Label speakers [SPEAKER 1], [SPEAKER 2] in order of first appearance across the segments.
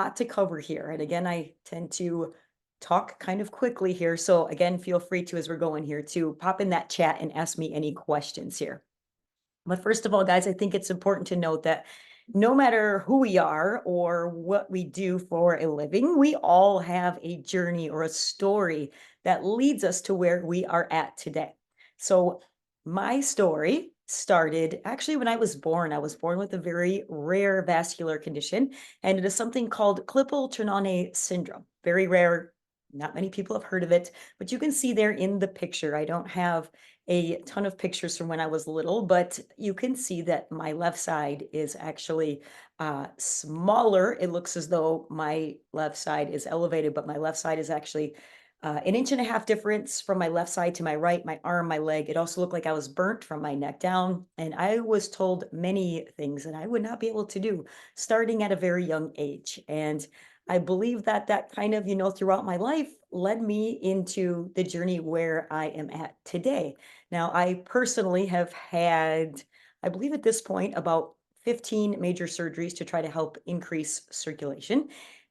[SPEAKER 1] Lot to cover here. And again, I tend to talk kind of quickly here. So again, feel free to, as we're going here, to pop in that chat and ask me any questions here. But first of all, guys, I think it's important to note that no matter who we are or what we do for a living, we all have a journey or a story that leads us to where we are at today. So, my story started actually when I was born. I was born with a very rare vascular condition, and it is something called Klippel-Trenaunay syndrome. Very rare. Not many people have heard of it, but you can see there in the picture. I don't have a ton of pictures from when I was little, but you can see that my left side is actually smaller. It looks as though my left side is elevated, but my left side is actually an inch and a half difference from my left side to my right, my arm, my leg. It also looked like I was burnt from my neck down. And I was told many things that I would not be able to do starting at a very young age. And I believe that that kind of, throughout my life led me into the journey where I am at today. Now, I personally have had, I believe at this point, about 15 major surgeries to try to help increase circulation.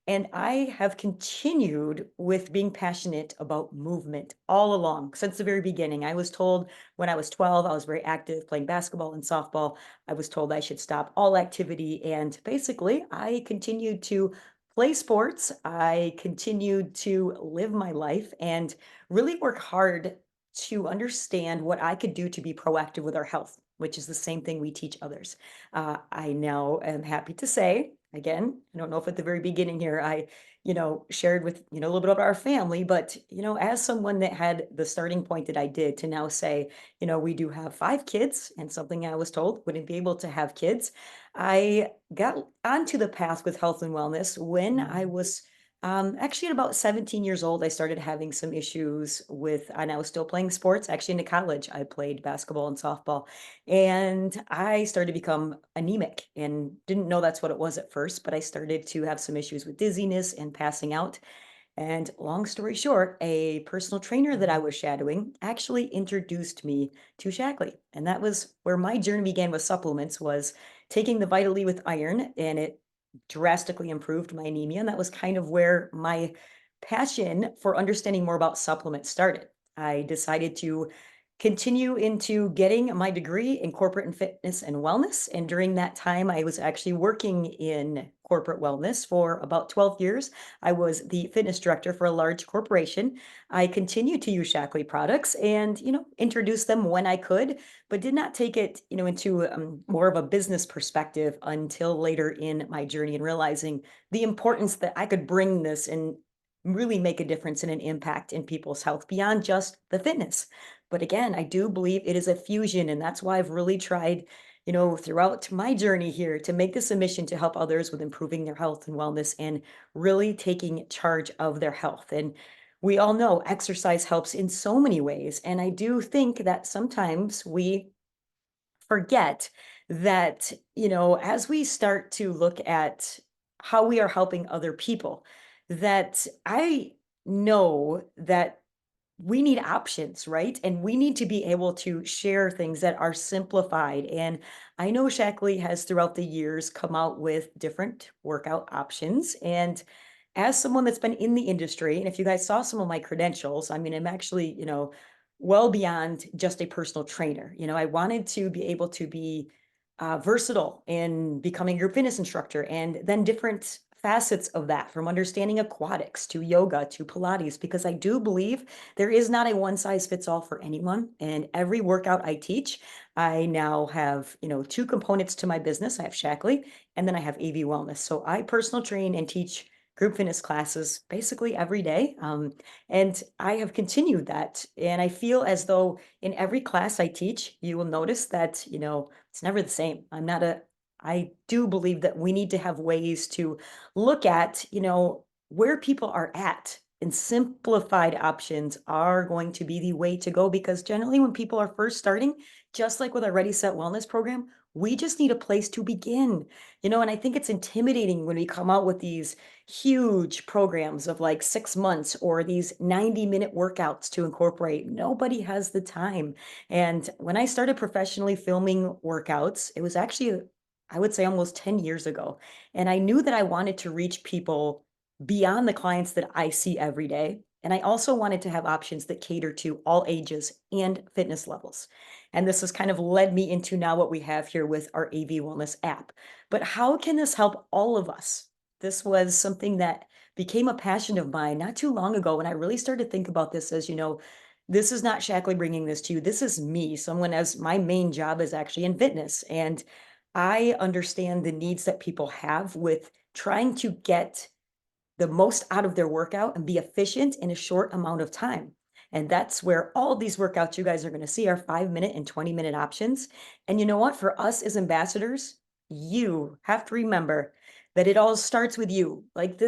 [SPEAKER 1] And I have continued with being passionate about movement all along since the very beginning. I was told when I was 12, I was very active playing basketball and softball. I was told I should stop all activity. And basically, I continued to play sports. I continued to live my life and really work hard to understand what I could do to be proactive with our health, which is the same thing we teach others. I now am happy to say, again, I don't know if at the very beginning here I, shared with, a little bit about our family, but, as someone that had the starting point that I did to now say, we do have 5 kids and something I was told wouldn't be able to have kids. I got onto the path with health and wellness when I was actually, at about 17 years old, I started having some issues with, and I was still playing sports. Actually, into college, I played basketball and softball, and I started to become anemic and didn't know that's what it was at first, but I started to have some issues with dizziness and passing out. And long story short, a personal trainer that I was shadowing actually introduced me to Shackley. And that was where my journey began with supplements was taking the Vital E with iron, and it drastically improved my anemia. And that was kind of where my passion for understanding more about supplements started. I decided to continue into getting my degree in corporate and fitness and wellness. And during that time, I was actually working in corporate wellness for about 12 years. I was the fitness director for a large corporation. I continued to use Shackley products and, introduce them when I could, but did not take it, into more of a business perspective until later in my journey and realizing the importance that I could bring this and really make a difference and an impact in people's health beyond just the fitness. But again, I do believe it is a fusion, and that's why I've really tried, throughout my journey here to make this a mission to help others with improving their health and wellness and really taking charge of their health. And we all know exercise helps in so many ways. And I do think that sometimes we forget that, as we start to look at how we are helping other people, that I know that we need options, right? And we need to be able to share things that are simplified. And I know Shackley has throughout the years come out with different workout options. And as someone that's been in the industry, and if you guys saw some of my credentials, I mean, I'm actually, well beyond just a personal trainer. I wanted to be able to be versatile in becoming a group fitness instructor and then different facets of that from understanding aquatics to yoga to Pilates, because I do believe there is not a one size fits all for anyone. And every workout I teach, I now have, two components to my business. I have Shackley and then I have AV Wellness. So I personal train and teach group fitness classes basically every day. And I have continued that. And I feel as though in every class I teach, you will notice that, it's never the same. I do believe that we need to have ways to look at, where people are at. And simplified options are going to be the way to go because generally, when people are first starting, just like with our Ready Set Wellness program, we just need a place to begin, and I think it's intimidating when we come out with these huge programs of like 6 months or these 90-minute workouts to incorporate. Nobody has the time. And when I started professionally filming workouts, it was actually I would say almost 10 years ago. And I knew that I wanted to reach people beyond the clients that I see every day. And I also wanted to have options that cater to all ages and fitness levels. And this has kind of led me into now what we have here with our AV Wellness app. But how can this help all of us? This was something that became a passion of mine not too long ago when I really started to think about this as, this is not Shackley bringing this to you. This is me, someone as my main job is actually in fitness. And I understand the needs that people have with trying to get the most out of their workout and be efficient in a short amount of time. And that's where all these workouts you guys are going to see are 5 minute and 20-minute options. And you know what? For us as ambassadors, you have to remember that it all starts with you. Like,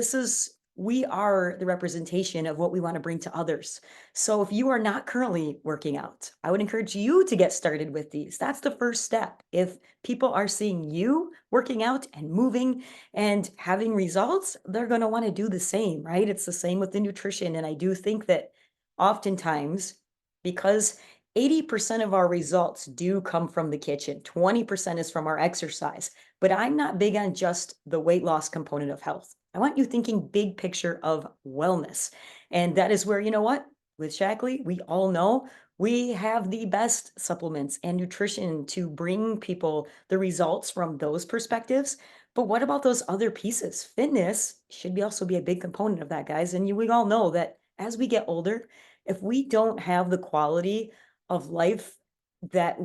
[SPEAKER 1] we are the representation of what we want to bring to others. So if you are not currently working out, I would encourage you to get started with these. That's the first step. If people are seeing you working out and moving and having results, they're going to want to do the same, right? It's the same with the nutrition. And I do think that oftentimes, because 80% of our results do come from the kitchen, 20% is from our exercise. But I'm not big on just the weight loss component of health. I want you thinking big picture of wellness. And that is where, you know what? With Shackley, we all know we have the best supplements and nutrition to bring people the results from those perspectives. But what about those other pieces? Fitness should also be a big component of that, guys. And we all know that as we get older, if we don't have the quality of life that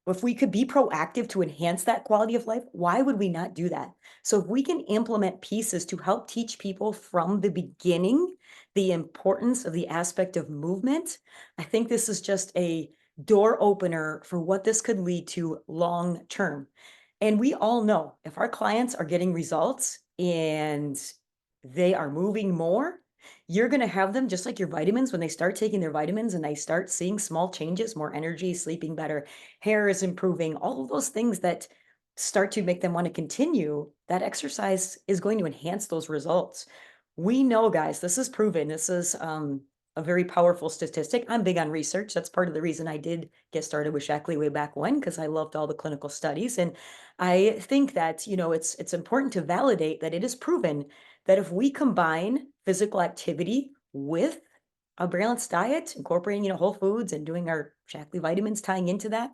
[SPEAKER 1] if we could be proactive to enhance that quality of life, why would we not do that? So if we can implement pieces to help teach people from the beginning the importance of the aspect of movement, I think this is just a door opener for what this could lead to long term. And we all know if our clients are getting results and they are moving more, you're going to have them just like your vitamins when they start taking their vitamins and they start seeing small changes, more energy, sleeping better, hair is improving, all of those things that start to make them want to continue. That exercise is going to enhance those results. We know, guys, this is proven. This is a very powerful statistic. I'm big on research. That's part of the reason I did get started with Shackley way back when, because I loved all the clinical studies. And I think that, it's important to validate that it is proven that if we combine physical activity with a balanced diet, incorporating, whole foods and doing our Shackley vitamins tying into that,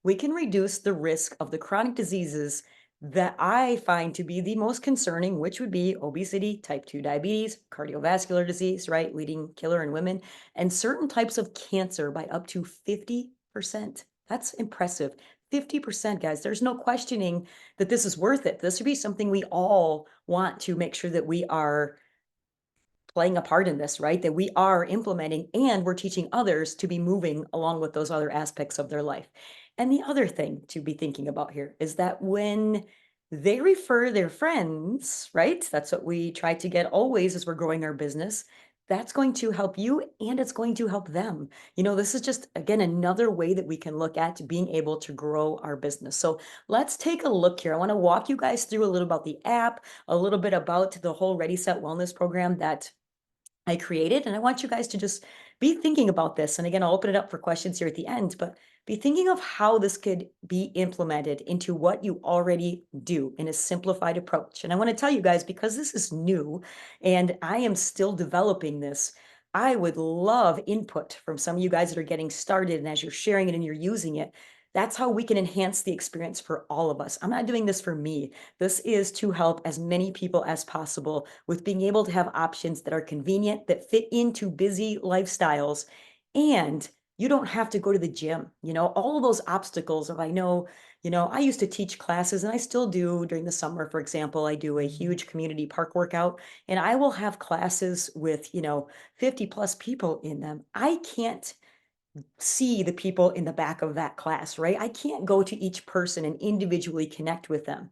[SPEAKER 1] we can reduce the risk of the chronic diseases that I find to be the most concerning, which would be obesity, type 2 diabetes, cardiovascular disease, right? Leading killer in women, and certain types of cancer by up to 50%. That's impressive. 50%, guys. There's no questioning that this is worth it. This would be something we all want to make sure that we are playing a part in this, right? That we are implementing and we're teaching others to be moving along with those other aspects of their life. And the other thing to be thinking about here is that when they refer their friends, right? That's what we try to get always as we're growing our business. That's going to help you and it's going to help them. This is just, again, another way that we can look at being able to grow our business. So let's take a look here. I want to walk you guys through a little about the app, a little bit about the whole Ready Set Wellness program that I created. And I want you guys to just be thinking about this. And again, I'll open it up for questions here at the end, but be thinking of how this could be implemented into what you already do in a simplified approach. And I want to tell you guys, because this is new and I am still developing this, I would love input from some of you guys that are getting started. And as you're sharing it and you're using it, that's how we can enhance the experience for all of us. I'm not doing this for me. This is to help as many people as possible with being able to have options that are convenient, that fit into busy lifestyles. And you don't have to go to the gym, all of those obstacles of, I know, I used to teach classes and I still do during the summer. For example, I do a huge community park workout and I will have classes with, 50 plus people in them. I can't see the people in the back of that class, right? I can't go to each person and individually connect with them.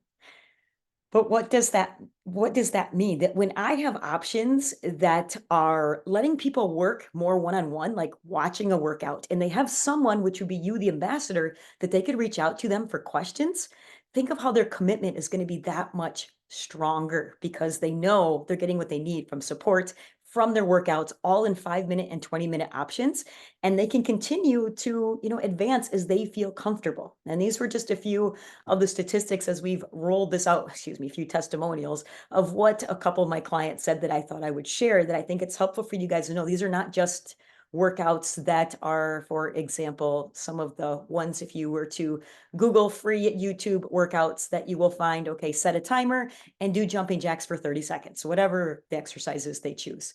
[SPEAKER 1] But what does that mean? That when I have options that are letting people work more one-on-one, like watching a workout, and they have someone, which would be you, the ambassador, that they could reach out to them for questions, think of how their commitment is going to be that much stronger because they know they're getting what they need from support from their workouts, all in 5-minute and 20-minute options. And they can continue to, advance as they feel comfortable. And these were just a few of the statistics as we've rolled this out, excuse me, a few testimonials of what a couple of my clients said that I thought I would share, that I think it's helpful for you guys to know. These are not just workouts that are, for example, some of the ones, if you were to Google free YouTube workouts, that you will find, okay, set a timer and do jumping jacks for 30 seconds, whatever the exercises they choose.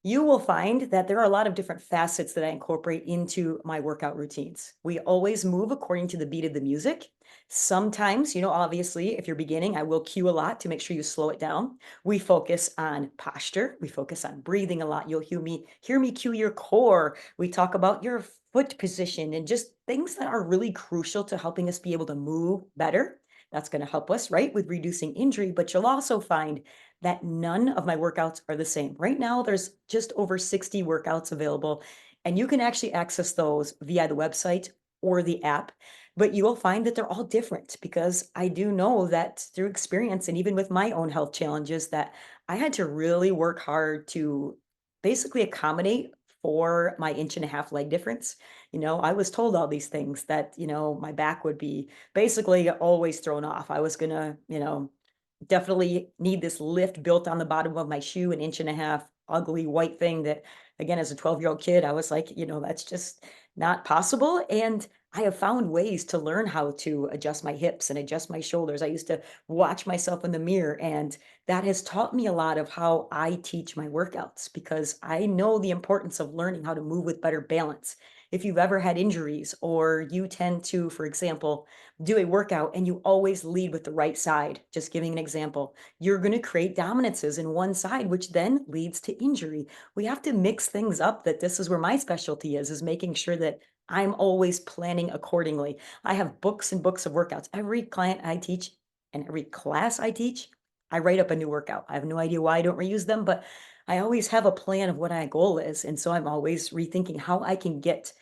[SPEAKER 1] You will find that there are a lot of different facets that I incorporate into my workout routines. We always move according to the beat of the music. Sometimes, obviously, if you're beginning, I will cue a lot to make sure you slow it down. We focus on posture. We focus on breathing a lot. You'll hear me cue your core. We talk about your foot position and just things that are really crucial to helping us be able to move better. That's going to help us, right, with reducing injury. But you'll also find that none of my workouts are the same. Right now, there's just over 60 workouts available, and you can actually access those via the website or the app. But you will find that they're all different, because I do know that through experience and even with my own health challenges, that I had to really work hard to basically accommodate for my 1.5 inch leg difference. I was told all these things that, my back would be basically always thrown off. I was gonna, definitely need this lift built on the bottom of my shoe, 1.5 inch ugly white thing that, again, as a 12-year-old kid, I was like, that's just not possible. And I have found ways to learn how to adjust my hips and adjust my shoulders. I used to watch myself in the mirror, and that has taught me a lot of how I teach my workouts, because I know the importance of learning how to move with better balance. If you've ever had injuries, or you tend to, for example, do a workout and you always lead with the right side, just giving an example, you're going to create dominances in one side, which then leads to injury. We have to mix things up. That this is where my specialty is making sure that I'm always planning accordingly. I have books and books of workouts. Every client I teach and every class I teach, I write up a new workout. I have no idea why I don't reuse them, but I always have a plan of what my goal is. And so I'm always rethinking how I can get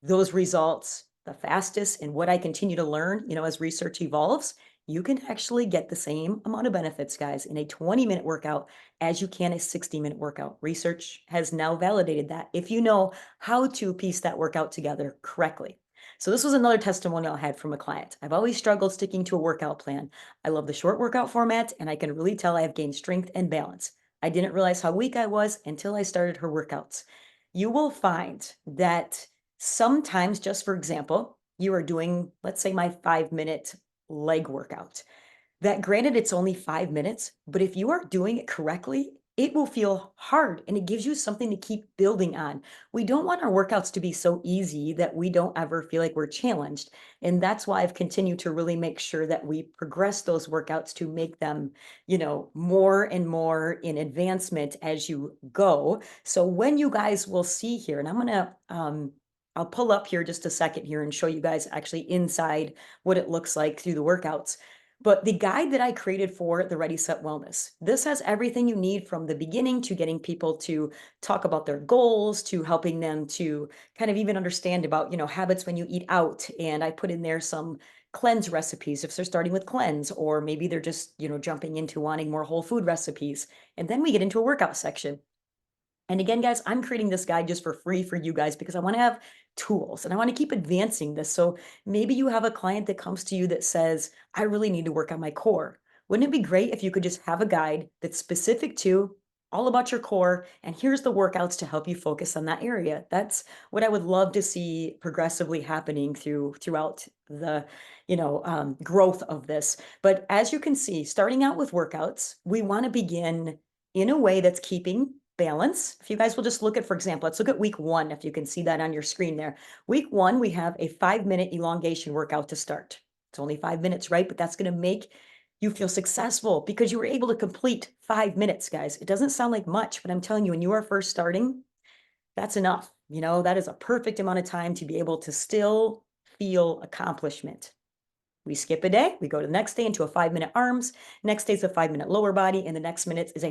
[SPEAKER 1] those results the fastest. And what I continue to learn, as research evolves, you can actually get the same amount of benefits, guys, in a 20-minute workout as you can a 60-minute workout. Research has now validated that, if you know how to piece that workout together correctly. So this was another testimonial I had from a client. I've always struggled sticking to a workout plan. I love the short workout format, and I can really tell I have gained strength and balance. I didn't realize how weak I was until I started her workouts. You will find that sometimes, just for example, you are doing, let's say, my 5-minute leg workout. That, granted, it's only 5 minutes, but if you are doing it correctly, it will feel hard and it gives you something to keep building on. We don't want our workouts to be so easy that we don't ever feel like we're challenged. And that's why I've continued to really make sure that we progress those workouts to make them, more and more in advancement as you go. So when you guys will see here, and I'll pull up here just a second here and show you guys actually inside what it looks like through the workouts. But the guide that I created for the Ready Set Wellness, this has everything you need from the beginning to getting people to talk about their goals, to helping them to kind of even understand about, habits when you eat out. And I put in there some cleanse recipes if they're starting with cleanse, or maybe they're just, jumping into wanting more whole food recipes. And then we get into a workout section. And again, guys, I'm creating this guide just for free for you guys, because I want to have tools and I want to keep advancing this. So maybe you have a client that comes to you that says, I really need to work on my core. Wouldn't it be great if you could just have a guide that's specific to all about your core, and here's the workouts to help you focus on that area? That's what I would love to see progressively happening throughout the growth of this. But as you can see, starting out with workouts, we want to begin in a way that's keeping balance. If you guys will just look at, for example, let's look at week 1, if you can see that on your screen there. Week 1, we have a 5-minute elongation workout to start. It's only 5 minutes, right? But that's going to make you feel successful because you were able to complete 5 minutes, guys. It doesn't sound like much, but I'm telling you, when you are first starting, that's enough. That is a perfect amount of time to be able to still feel accomplishment. We skip a day, we go to the next day into a 5-minute arms, next day is a 5-minute lower body, and the next minute is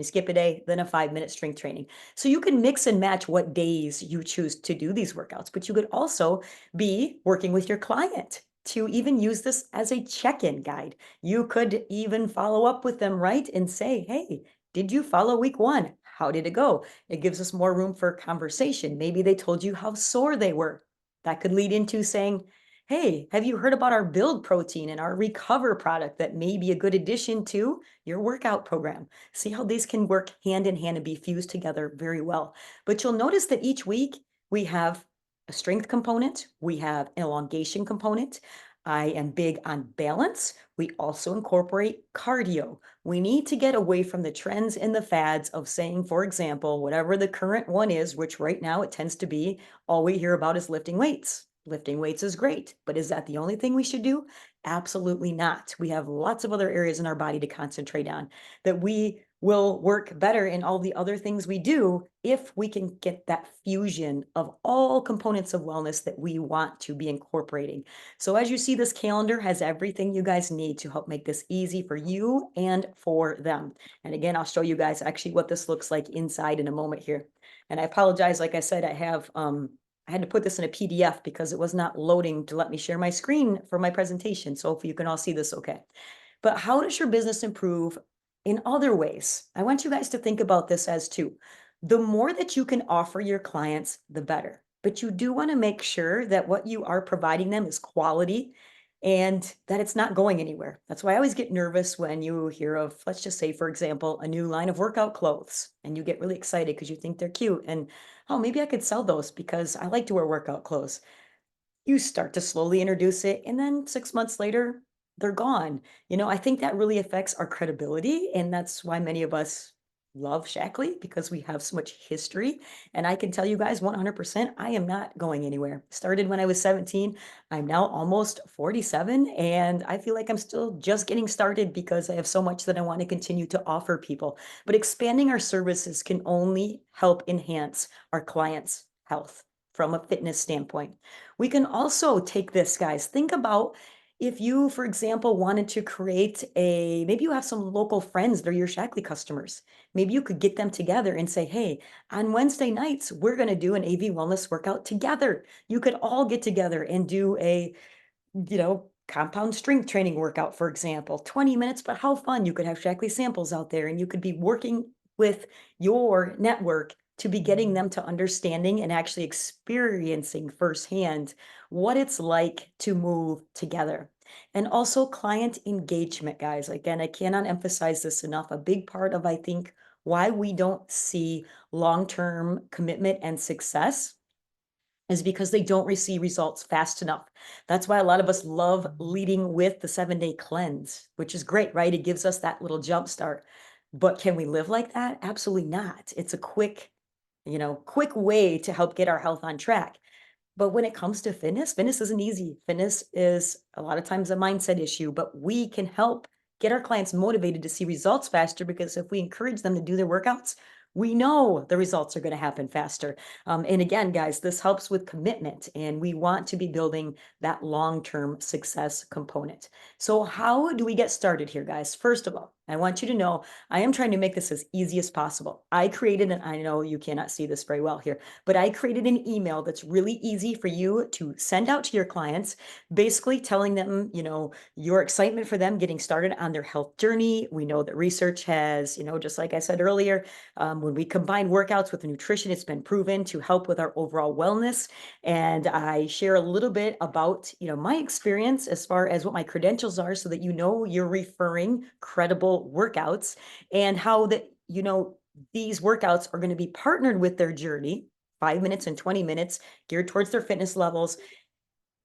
[SPEAKER 1] skip a day, then a 5-minute strength training. So you can mix and match what days you choose to do these workouts, but you could also be working with your client to even use this as a check-in guide. You could even follow up with them, right? And say, hey, Did you follow week one? How did it go? It gives us more room for conversation. Maybe they told you how sore they were. That could lead into saying, hey, have you heard about our build protein and our recover product that may be a good addition to your workout program? See how these can work hand in hand and be fused together very well. But you'll notice that each week we have a strength component, we have an elongation component. I am big on balance. We also incorporate cardio. We need to get away from the trends and the fads of saying, for example, whatever the current one is, which right now it tends to be all we hear about is lifting weights. Lifting weights is great, but is that the only thing we should do? Absolutely not. We have lots of other areas in our body to concentrate on that we will work better in all the other things we do if we can get that fusion of all components of wellness that we want to be incorporating. So as you see, this calendar has everything you guys need to help make this easy for you and for them. And again, I'll show you guys actually what this looks like inside in a moment here. And I apologize, like I said, I had to put this in a PDF because it was not loading to let me share my screen for my presentation. So hopefully you can all see this okay. But how does your business improve in other ways? I want you guys to think about this as too. The more that you can offer your clients, the better. But you do want to make sure that what you are providing them is quality and that it's not going anywhere. That's why I always get nervous when you hear of, let's just say, for example, a new line of workout clothes, and you get really excited because you think they're cute. And oh, maybe I could sell those because I like to wear workout clothes. You start to slowly introduce it, and then 6 months later, they're gone. I think that really affects our credibility, and that's why many of us love Shackley because we have so much history, and I can tell you guys 100%, I am not going anywhere. Started when I was 17, I'm now almost 47, and I feel like I'm still just getting started because I have so much that I want to continue to offer people. But expanding our services can only help enhance our clients' health from a fitness standpoint. We can also take this, guys. Think about if you, for example, wanted to create maybe you have some local friends that are your Shackley customers. Maybe you could get them together and say, hey, on Wednesday nights, we're going to do an AV wellness workout together. You could all get together and do compound strength training workout, for example, 20 minutes, but how fun. You could have Shackley samples out there and you could be working with your network to be getting them to understanding and actually experiencing firsthand what it's like to move together. And also client engagement, guys. Again, I cannot emphasize this enough. A big part of, I think, why we don't see long-term commitment and success is because they don't receive results fast enough. That's why a lot of us love leading with the 7-day cleanse, which is great, right? It gives us that little jump start. But can we live like that? Absolutely not. It's a quick way to help get our health on track. But when it comes to fitness, fitness isn't easy. Fitness is a lot of times a mindset issue, but we can help get our clients motivated to see results faster because if we encourage them to do their workouts, we know the results are going to happen faster. And again, guys, this helps with commitment, and we want to be building that long term success component. So, how do we get started here, guys? First of all, I want you to know I am trying to make this as easy as possible. I created, and I know you cannot see this very well here, but I created an email that's really easy for you to send out to your clients, basically telling them, your excitement for them getting started on their health journey. We know that research has, just like I said earlier, when we combine workouts with nutrition, it's been proven to help with our overall wellness. And I share a little bit about, my experience as far as what my credentials are so that you're referring credible workouts and how these workouts are going to be partnered with their journey, 5 minutes and 20 minutes geared towards their fitness levels.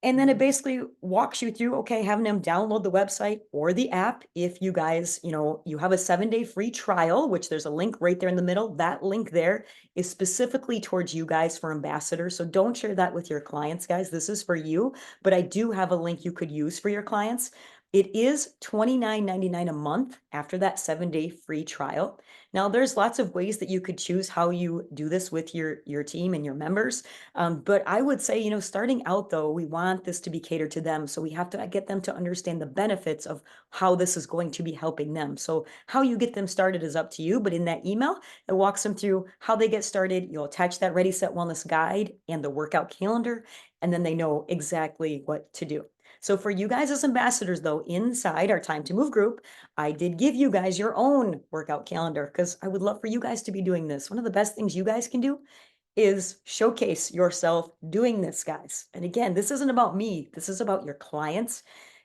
[SPEAKER 1] And then it basically walks you through, okay, having them download the website or the app. If you guys, you have a 7-day free trial, which there's a link right there in the middle. That link there is specifically towards you guys for ambassadors. So don't share that with your clients, guys. This is for you, but I do have a link you could use for your clients. It is $29.99 a month after that 7-day free trial. Now, there's lots of ways that you could choose how you do this with your team and your members. But I would say, starting out though, we want this to be catered to them. So we have to get them to understand the benefits of how this is going to be helping them. So how you get them started is up to you. But in that email, it walks them through how they get started. You'll attach that Ready Set Wellness guide and the workout calendar, and then they know exactly what to do. So for you guys as ambassadors though, inside our Time to Move group, I did give you guys your own workout calendar because I would love for you guys to be doing this. One of the best things you guys can do is showcase yourself doing this, guys. And again, this isn't about me. This is about your clients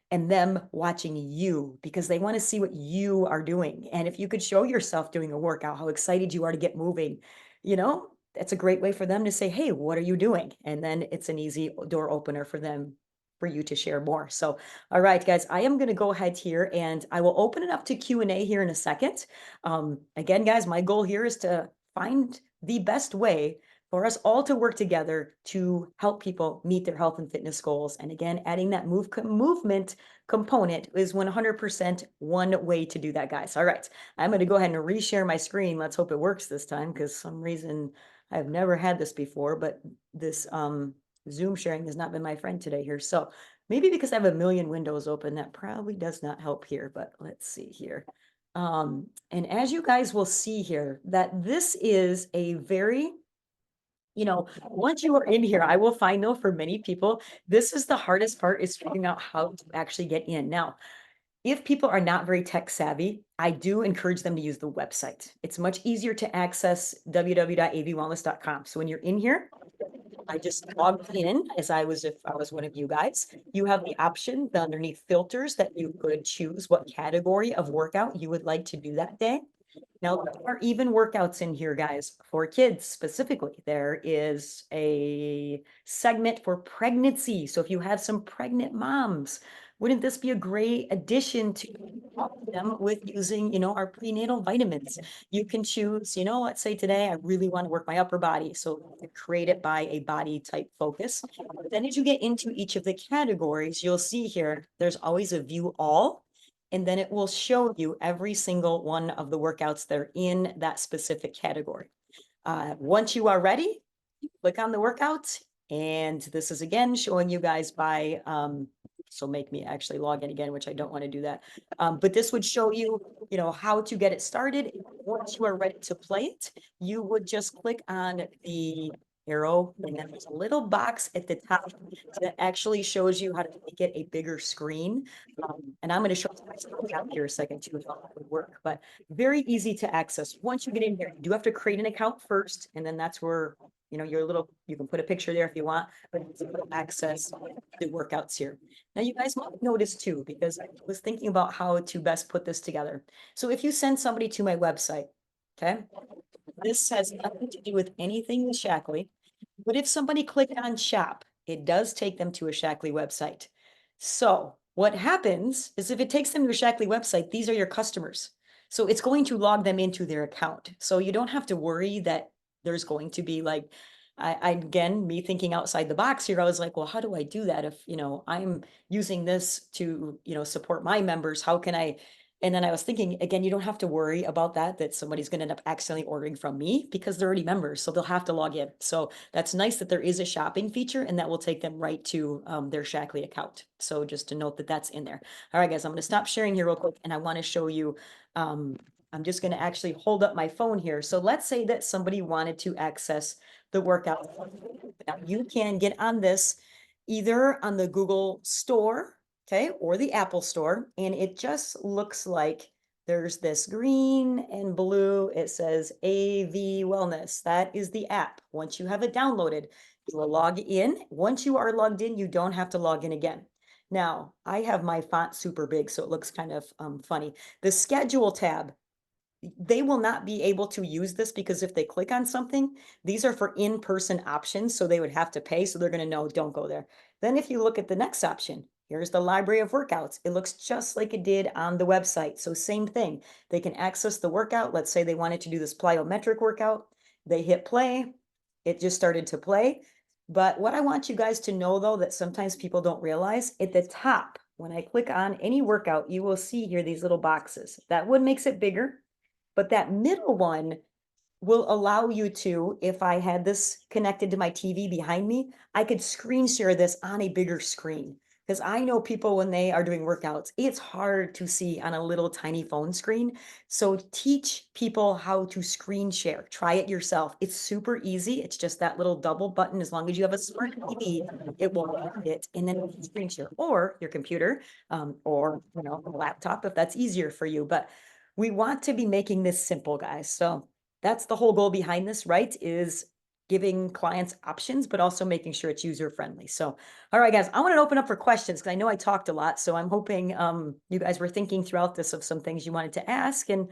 [SPEAKER 1] and them watching you because they want to see what you are doing. And if you could show yourself doing a workout, how excited you are to get moving, that's a great way for them to say, hey, what are you doing? And then it's an easy door opener for them for you to share more. So, all right, guys, I am going to go ahead here and I will open it up to Q&A here in a second. Again, guys, my goal here is to find the best way for us all to work together to help people meet their health and fitness goals. And again, adding that movement component is 100% one way to do that, guys. All right, I'm going to go ahead and reshare my screen. Let's hope it works this time because some reason I've never had this before, but this Zoom sharing has not been my friend today here. So maybe because I have a million windows open, that probably does not help here, but let's see here. And as you guys will see here, that this is a very, once you are in here, I will find though, for many people, this is the hardest part is figuring out how to actually get in. Now, if people are not very tech savvy, I do encourage them to use the website. It's much easier to access www.avwellness.com. So when you're in here, I just logged in if I was one of you guys. You have the option underneath filters that you could choose what category of workout you would like to do that day. Now, there are even workouts in here, guys, for kids specifically. There is a segment for pregnancy. So if you have some pregnant moms, wouldn't this be a great addition to help them with using, our prenatal vitamins? You can choose, let's say today I really want to work my upper body. So create it by a body type focus. But then as you get into each of the categories, you'll see here, there's always a view all. And then it will show you every single one of the workouts that are in that specific category. Once you are ready, click on the workouts. And this is again showing you guys by, so make me actually log in again, which I don't want to do that. But this would show you, how to get it started. Once you are ready to play it, you would just click on the arrow, and then there's a little box at the top that actually shows you how to make it a bigger screen. And I'm going to show you out here a second too, how that would work, but very easy to access. Once you get in here, you do have to create an account first, and then that's where, you can put a picture there if you want, but it's access the workouts here. Now you guys might notice too, because I was thinking about how to best put this together. So if you send somebody to my website, okay, this has nothing to do with anything with Shaklee. But if somebody clicked on shop, it does take them to a Shaklee website. So what happens is if it takes them to a Shaklee website, these are your customers. So it's going to log them into their account. So you don't have to worry that there's going to be like, again, me thinking outside the box here, I was like, well, how do I do that if, I'm using this to, support my members? How can I? And then I was thinking, again, you don't have to worry about that somebody's going to end up accidentally ordering from me because they're already members. So they'll have to log in. So that's nice that there is a shopping feature and that will take them right to their Shaklee account. So just to note that that's in there. All right, guys, I'm going to stop sharing here real quick. And I want to show you, I'm just going to actually hold up my phone here. So let's say that somebody wanted to access the workout. Now you can get on this either on the Google Store, okay, or the Apple Store, and it just looks like there's this green and blue. It says AV Wellness. That is the app. Once you have it downloaded, you will log in. Once you are logged in, you don't have to log in again. Now, I have my font super big, so it looks kind of funny. The schedule tab, they will not be able to use this because if they click on something, these are for in-person options. So they would have to pay. So they're going to know, don't go there. Then if you look at the next option, here's the library of workouts. It looks just like it did on the website. So same thing. They can access the workout. Let's say they wanted to do this plyometric workout. They hit play. It just started to play. But what I want you guys to know, though, that sometimes people don't realize, at the top, when I click on any workout, you will see here these little boxes. That one makes it bigger. But that middle one will allow you to, if I had this connected to my TV behind me, I could screen share this on a bigger screen. Because I know people when they are doing workouts, it's hard to see on a little tiny phone screen. So teach people how to screen share. Try it yourself. It's super easy. It's just that little double button. As long as you have a smart TV, it will open it, and then you can screen share, or your computer, or a laptop if that's easier for you. But we want to be making this simple, guys. So that's the whole goal behind this, right? Is giving clients options, but also making sure it's user friendly. So, all right, guys, I want to open up for questions because I know I talked a lot. So I'm hoping you guys were thinking throughout this of some things you wanted to ask. And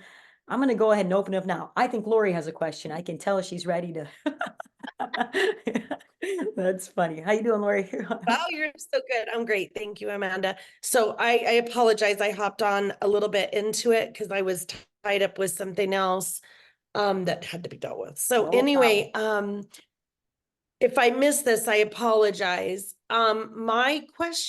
[SPEAKER 1] I'm going to go ahead and open up now. I think Lori has a question. I can tell she's ready to. That's funny. How you doing, Lori?
[SPEAKER 2] Wow, you're so good. I'm great. Thank you, Amanda. So I apologize. I hopped on a little bit into it because I was tied up with something else that had to be dealt with. So
[SPEAKER 1] No
[SPEAKER 2] anyway,
[SPEAKER 1] problem.
[SPEAKER 2] if I missed this, I apologize. My question